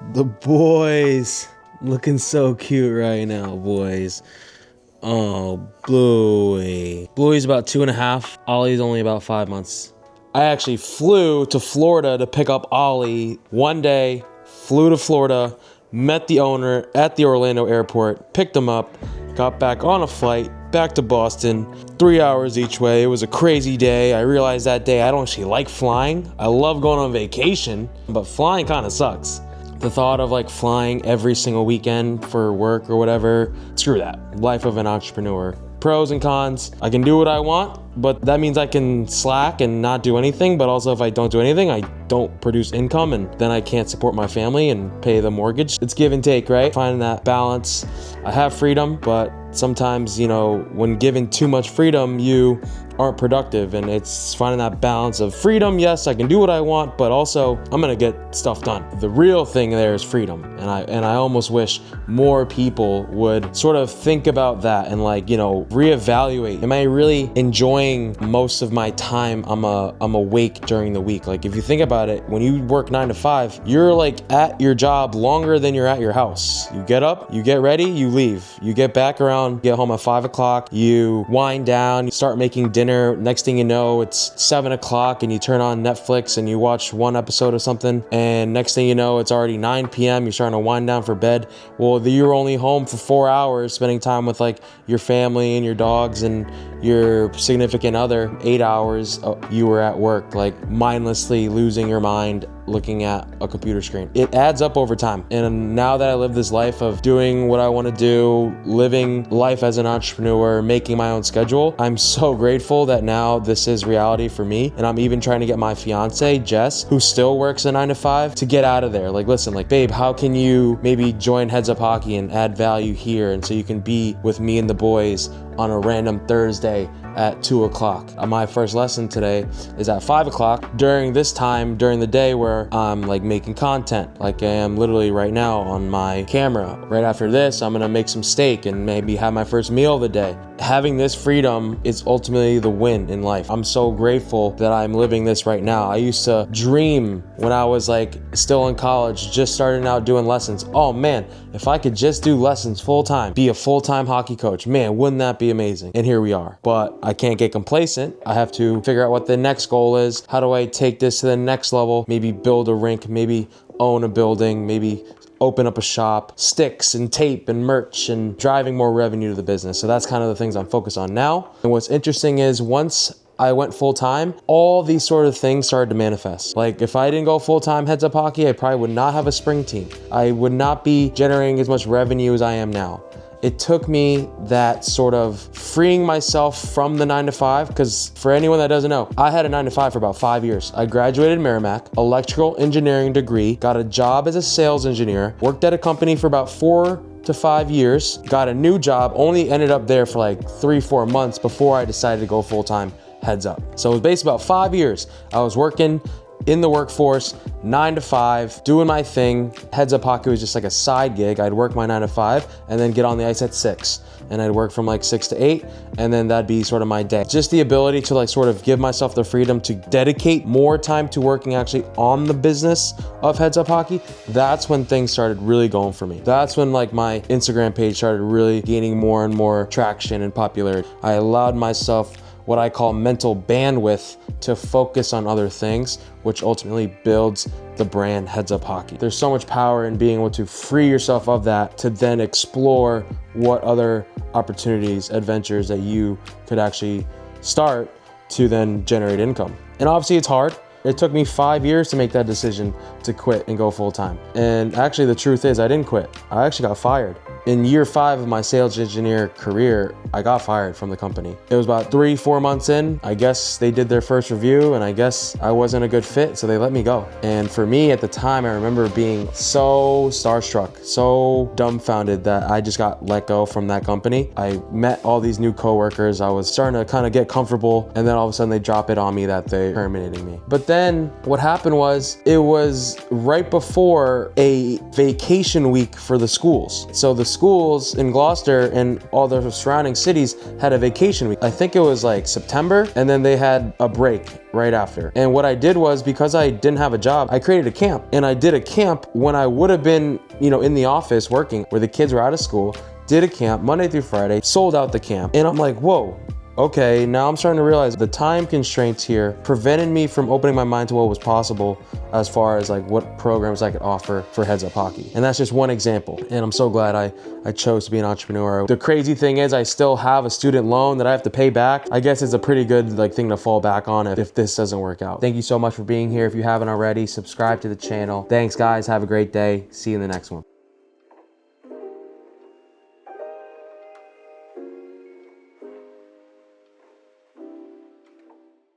The boys looking so cute right now, boys. Oh, Bluey. Bluey's about 2.5. Ollie's only about 5 months. I actually flew to Florida to pick up Ollie one day, flew to Florida, met the owner at the Orlando airport, picked him up, got back on a flight, back to Boston, 3 hours each way. It was a crazy day. I realized that day I don't actually like flying. I love going on vacation, but flying kind of sucks. The thought of like flying every single weekend for work or whatever, screw that. Life of an entrepreneur. Pros and cons. I can do what I want, but that means I can slack and not do anything. But also if I don't do anything, I don't produce income and then I can't support my family and pay the mortgage. It's give and take, right? Finding that balance. I have freedom, but sometimes, when given too much freedom, you aren't productive, and it's finding that balance of freedom. Yes, I can do what I want, but also I'm gonna get stuff done. The real thing there is freedom, and I almost wish more people would sort of think about that and reevaluate. Am I really enjoying most of my time I'm awake during the week? Like if you think about it, when you work 9 to 5, you're like at your job longer than you're at your house. You get up, you get ready, you leave. You get back around, get home at 5 o'clock, you wind down, you start making dinner. Next thing you know, it's 7 o'clock and you turn on Netflix and you watch one episode of something. And next thing you know, it's already 9 p.m. You're starting to wind down for bed. Well, you're only home for 4 hours spending time with like your family and your dogs and your significant other. 8 hours you were at work, like mindlessly losing your mind looking at a computer screen. It adds up over time. And now that I live this life of doing what I want to do, living life as an entrepreneur, making my own schedule, I'm so grateful that now this is reality for me. And I'm even trying to get my fiance, Jess, who still works a 9 to 5, to get out of there. Like, listen, like, babe, how can you maybe join Heads Up Hockey and add value here? And so you can be with me and the boys on a random Thursday at 2 o'clock. My first lesson today is at 5 o'clock during this time during the day where I'm like making content, like I am literally right now on my camera. Right after this, I'm gonna make some steak and maybe have my first meal of the day. Having this freedom is ultimately the win in life. I'm so grateful that I'm living this right now. I used to dream when I was like still in college, just starting out doing lessons. Oh man, if I could just do lessons full time, be a full-time hockey coach, man, wouldn't that be amazing? And here we are. But I can't get complacent. I have to figure out what the next goal is. How do I take this to the next level? Maybe build a rink, maybe own a building, maybe open up a shop, sticks and tape and merch, and driving more revenue to the business. So that's kind of the things I'm focused on now. And what's interesting is once I went full time, all these sort of things started to manifest. Like if I didn't go full time Heads Up Hockey, I probably would not have a spring team. I would not be generating as much revenue as I am now. It took me that sort of freeing myself from the 9 to 5, because for anyone that doesn't know, I had a 9 to 5 for about 5 years. I graduated Merrimack, electrical engineering degree, got a job as a sales engineer, worked at a company for about 4 to 5 years, got a new job, only ended up there for like 3-4 months before I decided to go full time Heads Up. So it was basically about 5 years. I was working in the workforce, 9 to 5, doing my thing. Heads Up Hockey was just like a side gig. I'd work my 9 to 5 and then get on the ice at 6. And I'd work from like 6 to 8, and then that'd be sort of my day. Just the ability to like sort of give myself the freedom to dedicate more time to working actually on the business of Heads Up Hockey. That's when things started really going for me. That's when like my Instagram page started really gaining more and more traction and popularity. I allowed myself what I call mental bandwidth to focus on other things, which ultimately builds the brand Heads Up Hockey. There's so much power in being able to free yourself of that to then explore what other opportunities, adventures that you could actually start to then generate income. And obviously it's hard. It took me 5 years to make that decision to quit and go full time. And actually the truth is I didn't quit. I actually got fired. In year 5 of my sales engineer career, I got fired from the company. It was about 3-4 months in. I guess they did their first review and I guess I wasn't a good fit, so they let me go. And for me at the time, I remember being so starstruck, so dumbfounded that I just got let go from that company. I met all these new coworkers. I was starting to kind of get comfortable, and then all of a sudden they drop it on me that they're terminating me. But then then what happened was, it was right before a vacation week for the schools. So the schools in Gloucester and all the surrounding cities had a vacation week. I think it was like September, and then they had a break right after. And what I did was, because I didn't have a job, I created a camp. And I did a camp when I would have been, you know, in the office working, where the kids were out of school, did a camp Monday through Friday, sold out the camp. And I'm like, whoa, okay, now I'm starting to realize the time constraints here prevented me from opening my mind to what was possible as far as like what programs I could offer for Heads Up Hockey. And that's just one example. And I'm so glad I chose to be an entrepreneur. The crazy thing is, I still have a student loan that I have to pay back. I guess it's a pretty good like thing to fall back on if this doesn't work out. Thank you so much for being here. If you haven't already, subscribe to the channel. Thanks guys, have a great day. See you in the next one.